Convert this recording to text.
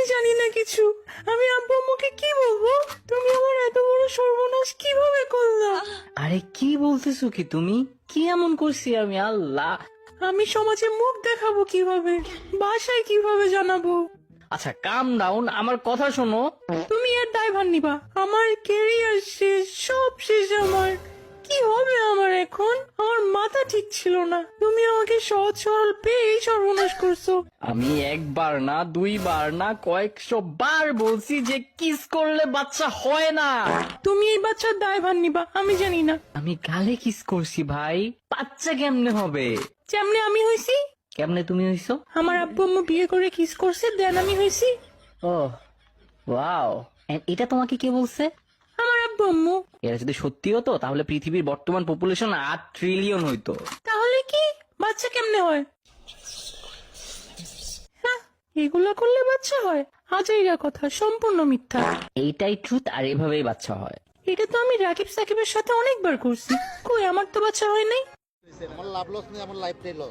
আমি জানি না কিছু। আমি আব্বু আম্মুকে কি বলবো? তুমি আমার এত বড় সর্বনাশ কিভাবে করলা? আরে কি বলতেছো কি তুমি? কি এমন করছি আমি? আল্লাহ! আমি সমাজে মুখ দেখাবো কিভাবে? বাসায় কিভাবে জানাবো? আচ্ছা কাম ডাউন, আমার কথা শোনো। তুমি এর দায়ভার নিবা? আমার ক্যারিয়ার শেষ, সব শেষ আমার। কি হবে আমার এখন? আমার মাথা ঠিক ছিল না। তুমি আমাকে সহজ সরল পেয়ে এই সর্বনাশ করছো। আমি একবার না, দুইবার না, কয়েকশো বার বলছি যে কিস করলে বাচ্চা হয় না। তুমি এই বাচ্চার দায়ভার নিবা, আমি জানি না। আমি গালে কিস করছি ভাই, বাচ্চা কেমনে হবে? যেমনে আমি হইছি। কেমনে তুমি হইছো? আমার আব্বু আম্মু বিয়ে করে কিস করছে, দেন আমি হইছি। ও ওয়াও, এটা তোমাকে কে বলছে? আমার আব্বু আম্মু। এরা যদি সত্যি হতো তাহলে পৃথিবীর বর্তমান পপুলেশন 8 ট্রিলিয়ন হইতো। তাহলে কি বাচ্চা কেমনে হয়? হ্যাঁ, এগুলো করলে বাচ্চা হয়? আজাইরা কথা, সম্পূর্ণ মিথ্যা। এইটাই ট্রুথ, আর এভাবেই বাচ্চা হয়। এটা তো আমি রাকিব সাকিবের সাথে অনেকবার করছি। কই, আমার তো বাচ্চা হয় নাই। আমার লাভ লস নেই, আমার লাইফটাই লস।